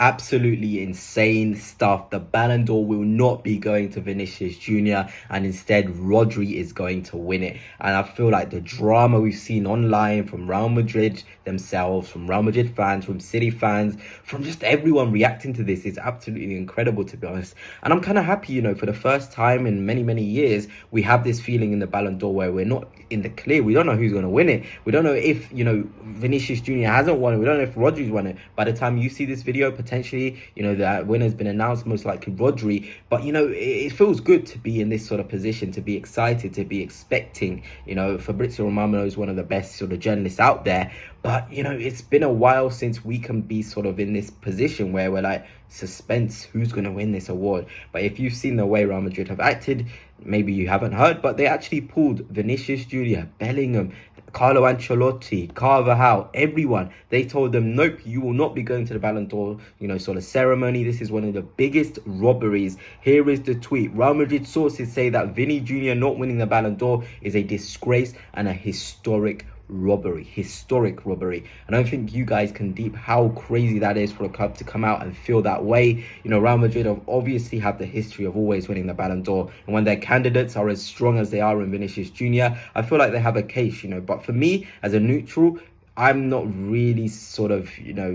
Absolutely insane stuff. The Ballon d'Or will not be going to Vinicius Jr. and instead Rodri is going to win it. And I feel like the drama we've seen online from Real Madrid themselves, from Real Madrid fans, from City fans, from just everyone reacting to this is absolutely incredible, to be honest. And I'm kind of happy, for the first time in many, many years, we have this feeling in the Ballon d'Or where we're not in the clear. We don't know who's going to win it. We don't know if, Vinicius Jr. hasn't won it. We don't know if Rodri's won it. By the time you see this video, potentially, the winner's been announced, most likely Rodri. But, it feels good to be in this sort of position, to be excited, to be expecting. Fabrizio Romano is one of the best sort of journalists out there. But, it's been a while since we can be sort of in this position where we're like, suspense, who's going to win this award? But if you've seen the way Real Madrid have acted, maybe you haven't heard, but they actually pulled Vinicius Jr., Bellingham, Carlo Ancelotti, Carvajal, everyone. They told them, nope, you will not be going to the Ballon d'Or, sort of ceremony. This is one of the biggest robberies. Here is the tweet. Real Madrid sources say that Vinny Jr. not winning the Ballon d'Or is a disgrace and a historic robbery. I don't think you guys can deep how crazy that is for a club to come out and feel that way. Real Madrid obviously have the history of always winning the Ballon d'Or, and when their candidates are as strong as they are in Vinicius Jr., I feel like they have a case. But for me as a neutral, I'm not really sort of,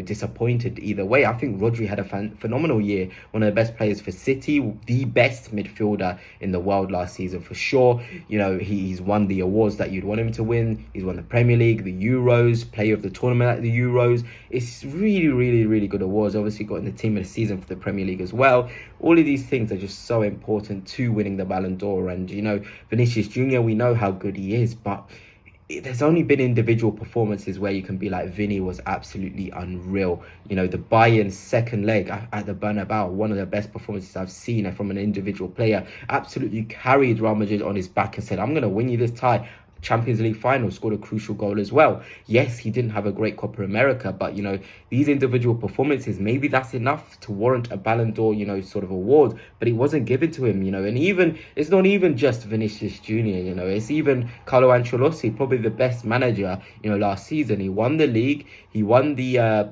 disappointed either way. I think Rodri had a phenomenal year. One of the best players for City, the best midfielder in the world last season for sure. He's won the awards that you'd want him to win. He's won the Premier League, the Euros, player of the tournament at the Euros. It's really, really, really good awards. Obviously got in the team of the season for the Premier League as well. All of these things are just so important to winning the Ballon d'Or. And, Vinicius Jr., we know how good he is, but there's only been individual performances where you can be like, Vinny was absolutely unreal. The Bayern second leg at the Bernabeu, one of the best performances I've seen from an individual player. Absolutely carried Real Madrid on his back and said, I'm going to win you this tie. Champions League final, scored a crucial goal as well. Yes, he didn't have a great Copa America, but these individual performances, maybe that's enough to warrant a Ballon d'Or sort of award, but it wasn't given to him. And even it's not even just Vinicius Jr. It's even Carlo Ancelotti, probably the best manager last season. He won the league, he won the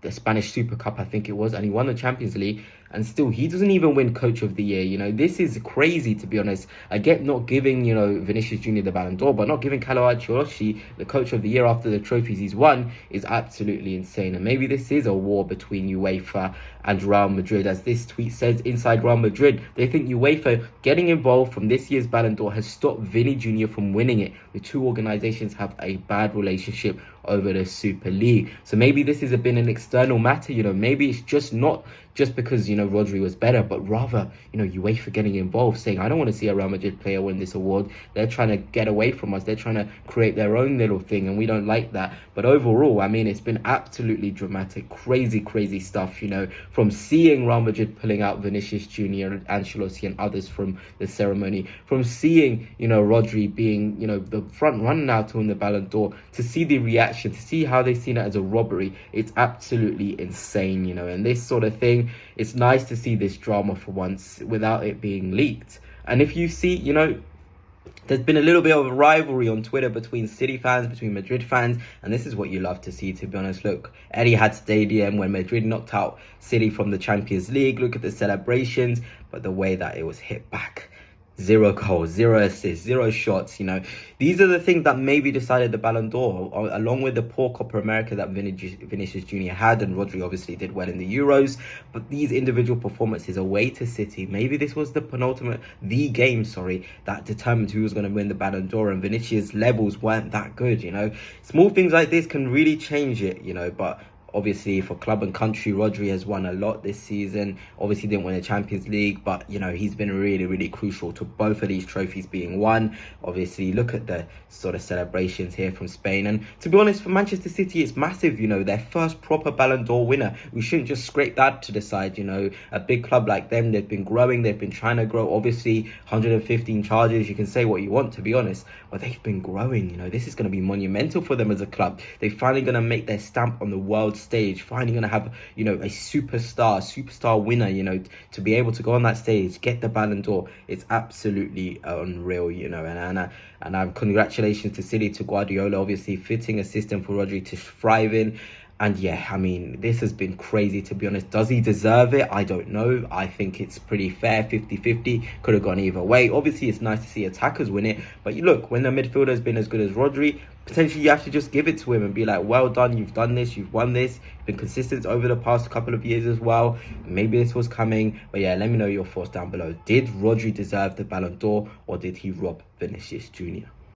Spanish Super Cup, I think it was, and he won the Champions League. And still, he doesn't even win Coach of the Year. This is crazy, to be honest. I get not giving, Vinicius Jr. the Ballon d'Or, but not giving Carlo Ancelotti the Coach of the Year after the trophies he's won is absolutely insane. And maybe this is a war between UEFA and Real Madrid. As this tweet says, inside Real Madrid, they think UEFA getting involved from this year's Ballon d'Or has stopped Vinny Jr. from winning it. The two organizations have a bad relationship over the Super League. So maybe this has been an external matter. Maybe it's just not just because, Rodri was better, but rather, UEFA getting involved, saying, I don't want to see a Real Madrid player win this award. They're trying to get away from us. They're trying to create their own little thing, and we don't like that. But overall, it's been absolutely dramatic, crazy stuff, from seeing Real Madrid pulling out Vinicius Jr. and Ancelotti and others from the ceremony, from seeing, Rodri being, the front runner now to win the Ballon d'Or, to see the reaction, to see how they've seen it as a robbery. It's absolutely insane, and this sort of thing, it's nice to see this drama for once without it being leaked. And if you see, there's been a little bit of a rivalry on Twitter between City fans, between Madrid fans, and this is what you love to see, to be honest. Look, Etihad Stadium, when Madrid knocked out City from the Champions League, look at the celebrations, but the way that it was hit back. 0 goals, 0 assists, 0 shots. These are the things that maybe decided the Ballon d'Or, along with the poor Copa America that Vinicius Jr. had, and Rodri obviously did well in the Euros. But these individual performances away to City, maybe this was the game that determined who was going to win the Ballon d'Or, and Vinicius' levels weren't that good. Small things like this can really change it. But obviously, for club and country, Rodri has won a lot this season. Obviously, didn't win the Champions League, but, he's been really, really crucial to both of these trophies being won. Obviously, look at the sort of celebrations here from Spain. And to be honest, for Manchester City, it's massive, their first proper Ballon d'Or winner. We shouldn't just scrape that to the side, A big club like them, they've been growing, they've been trying to grow. Obviously, 115 charges, you can say what you want, to be honest, but they've been growing, This is going to be monumental for them as a club. They're finally going to make their stamp on the world stage, finally going to have, a superstar winner, to be able to go on that stage, get the Ballon d'Or. It's absolutely unreal, and congratulations to City, to Guardiola, obviously fitting a system for Rodri to thrive in. And yeah, I mean, this has been crazy, to be honest. Does he deserve it? I don't know. I think it's pretty fair, 50-50. Could have gone either way. Obviously, it's nice to see attackers win it. But you look, when the midfielder has been as good as Rodri, potentially you have to just give it to him and be like, well done, you've done this, you've won this. You've been consistent over the past couple of years as well. Maybe this was coming. But yeah, let me know your thoughts down below. Did Rodri deserve the Ballon d'Or, or did he rob Vinicius Jr.?